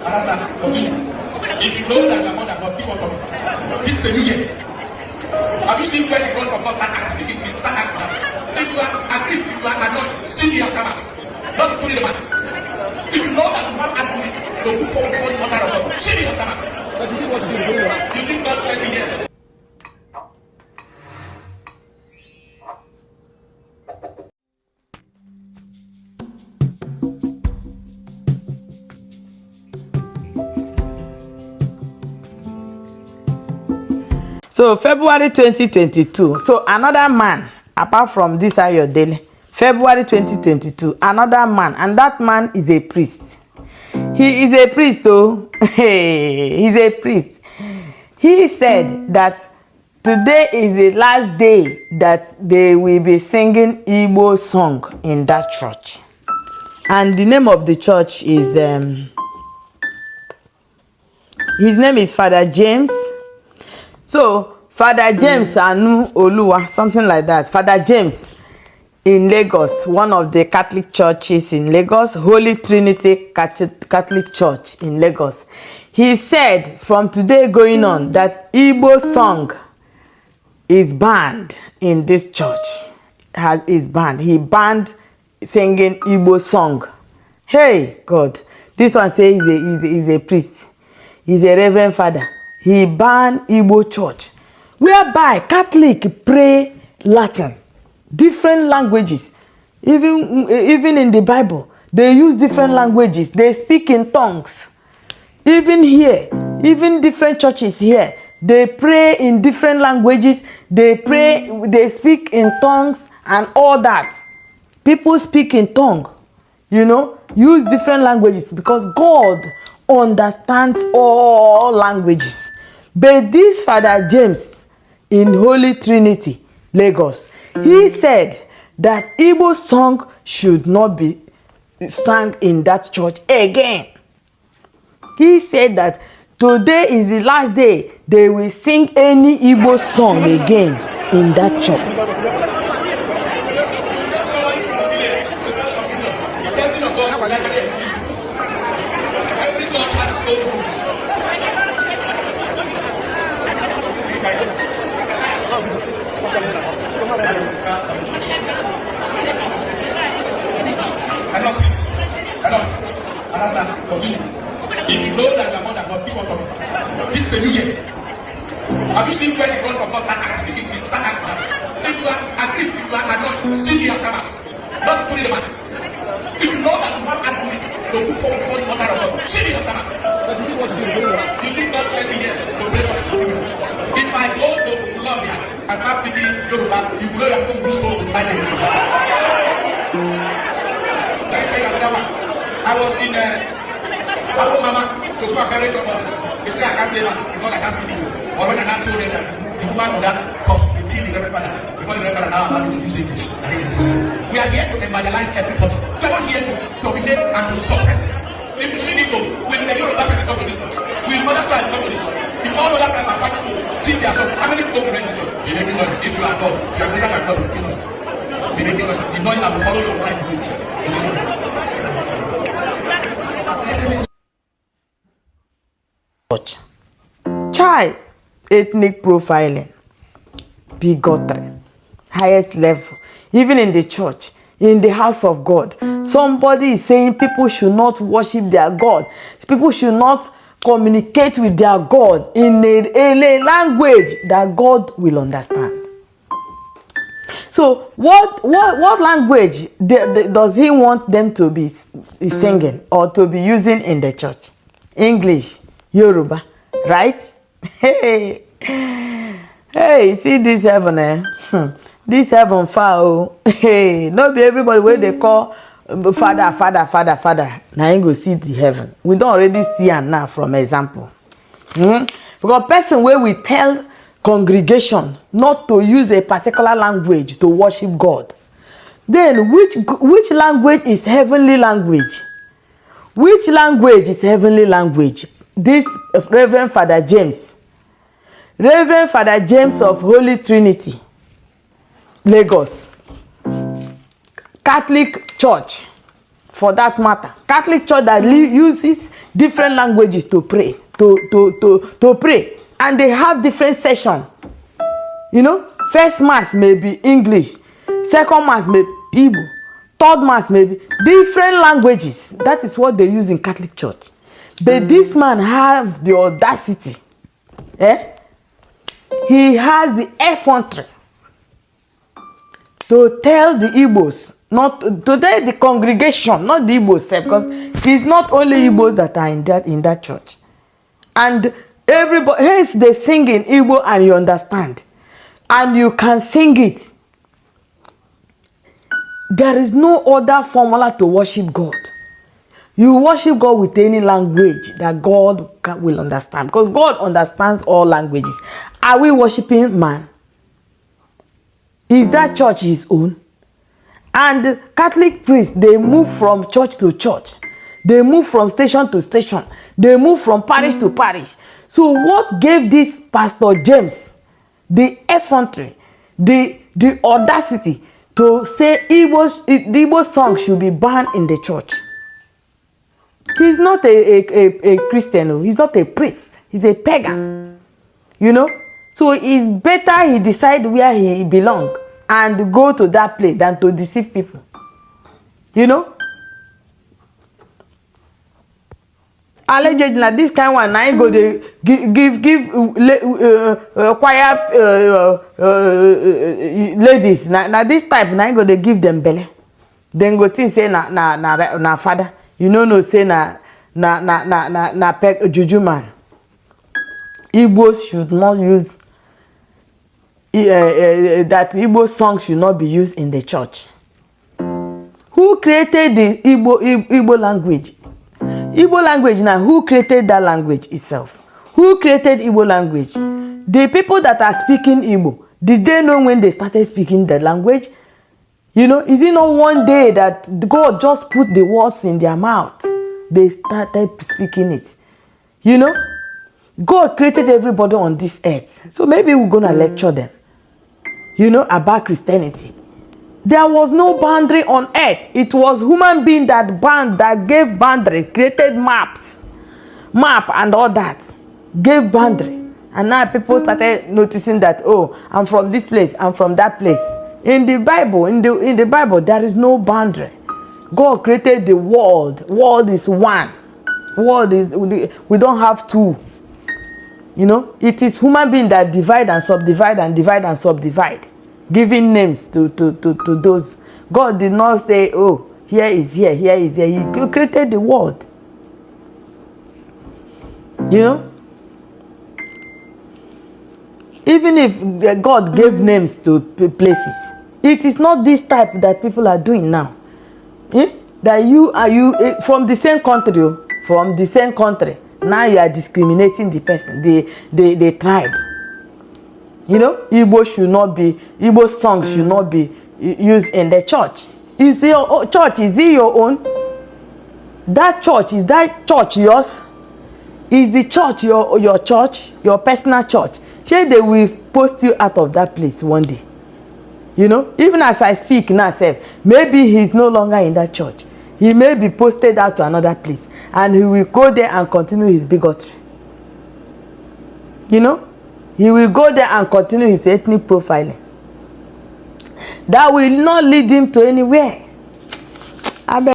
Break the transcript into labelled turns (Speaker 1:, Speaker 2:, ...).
Speaker 1: Continue. If you know that you are more than God, keep on talking. This is a new year. Have you seen where the God of God start acting? If you are agreed, if you are not, sing your camas. Not put in the mass. If you know that you have argument, to look for one order of God, sing your camas.
Speaker 2: But you think what you do in the mass?
Speaker 1: You think God can be here?
Speaker 3: So February 2022. So another man, apart from this Ayodele, February 2022, another man, and that man is a priest. He is a priest, though. He's a priest. He said that today is the last day that they will be singing Igbo song in that church. And the name of the church is, his name is Father James. So, Father James Anu Oluwa, something like that. Father James in Lagos, one of the Catholic churches in Lagos, Holy Trinity Catholic Church in Lagos. He said from today going on that Igbo song is banned in this church. Is banned. He banned singing Igbo song. Hey, God. This one says he's a priest. He's a reverend father. He banned Igbo church, whereby Catholic pray Latin, different languages. Even in the Bible, they use different languages. They speak in tongues. Even here, even different churches here, they pray in different languages. They pray, they speak in tongues and all that. People speak in tongue, you know, use different languages because God understands all languages. But this Father James in Holy Trinity, Lagos, he said that Igbo song should not be sung in that church again. He said that today is the last day they will sing any Igbo song again in that church.
Speaker 1: Continue. If you know that you are more than God, keep on talking. This is a new year. Have you seen where the God of God start acting? If you are agreed, if you are not, sing your camas. Not put in the mass. If you know that you have argument, to look for one order of God, sing your camas.
Speaker 2: But you think what you do in the mass?
Speaker 1: You think God can be here to pray for you? If I go to Colombia and start speaking Yoruba, you know you are going to lose hope in my name. Let me tell you another one. I was in Babu Mama to go and bury somebody. They say I can't say that because I can't speak Igbo. Or when I can't told them that the woman of that cost, they kill the Reverend Father. Because the Reverend Father now allowed me to use English. We are here to evangelize everybody. We are not here to dominate and to suppress it. If you see Igbo, when the Yoruba person come to this church, will other tribes come to this church. If all other tribes are fighting to see their son, how many people will bring the church? You make noise. If you are God, you are greater than God, you make noise. You make noise. The noise that will follow your life, you will see. You make noise.
Speaker 3: Child, ethnic profiling, bigotry, highest level, even in the church, in the house of God. Somebody is saying people should not worship their God. People should not communicate with their God in a language that God will understand. So what language does he want them to be singing or to be using in the church? English, Yoruba, right? Hey, see this heaven, eh? This heaven far. Hey, not be everybody where they call father. Now you go see the heaven. We don't already see am now from example. Because person where we tell congregation not to use a particular language to worship God, then which language is heavenly language? Which language is heavenly language? This Reverend Father James of Holy Trinity, Lagos, Catholic Church, for that matter, Catholic Church that uses different languages to pray, to pray. And they have different sessions. You know, first mass may be English, second mass may be Igbo, third mass may be different languages. That is what they use in Catholic Church. But this man have the audacity. He has the effrontery to tell the Igbos, not to tell the congregation, not the Igbos, because it's not only Igbos that are in that church. And everybody, hence they sing in Igbo and you understand. And you can sing it. There is no other formula to worship God. You worship God with any language that God will understand. Because God understands all languages. Are we worshiping man? Is that church his own? And Catholic priests, they move from church to church. They move from station to station. They move from parish to parish. So what gave this Pastor James the effrontery, the audacity to say the Igbo song should be banned in the church? He's not a Christian. He's not a priest. He's a pagan. You know? So it's better he decide where he belongs and go to that place than to deceive people. You know? Allegedly, this kind of one, I go they give choir ladies. Now this type, now go they give them belly. Then go think say na father. You know no say na peg juju man. Igbos should not use that Igbo song should not be used in the church. Who created the Igbo language? Igbo language now, who created that language itself? Who created Igbo language? The people that are speaking Igbo, did they know when they started speaking the language? You know, is it not one day that God just put the words in their mouth? They started speaking it. You know, God created everybody on this earth. So maybe we're going to lecture them, you know, about Christianity. There was no boundary on earth. It was human being that gave boundary, created map and all that, gave boundary. And now people started noticing that, oh, I'm from this place, I'm from that place. In the Bible, in the Bible, there is no boundary. God created the world. World is one. World is, we don't have two. You know, it is human being that divide and subdivide and divide and subdivide, giving names to those. God did not say, oh, here is here, here is here. He created the world. You know? Even if God gave names to places, it is not this type that people are doing now. That you from the same country, now you are discriminating the person, the tribe. You know, Igbo songs should not be used in the church. Is your church, is it your own? Is that church yours? Is the church your church, your personal church? Say they will post you out of that place one day. You know, even as I speak now, maybe he's no longer in that church. He may be posted out to another place, and he will go there and continue his bigotry. You know, he will go there and continue his ethnic profiling. That will not lead him to anywhere.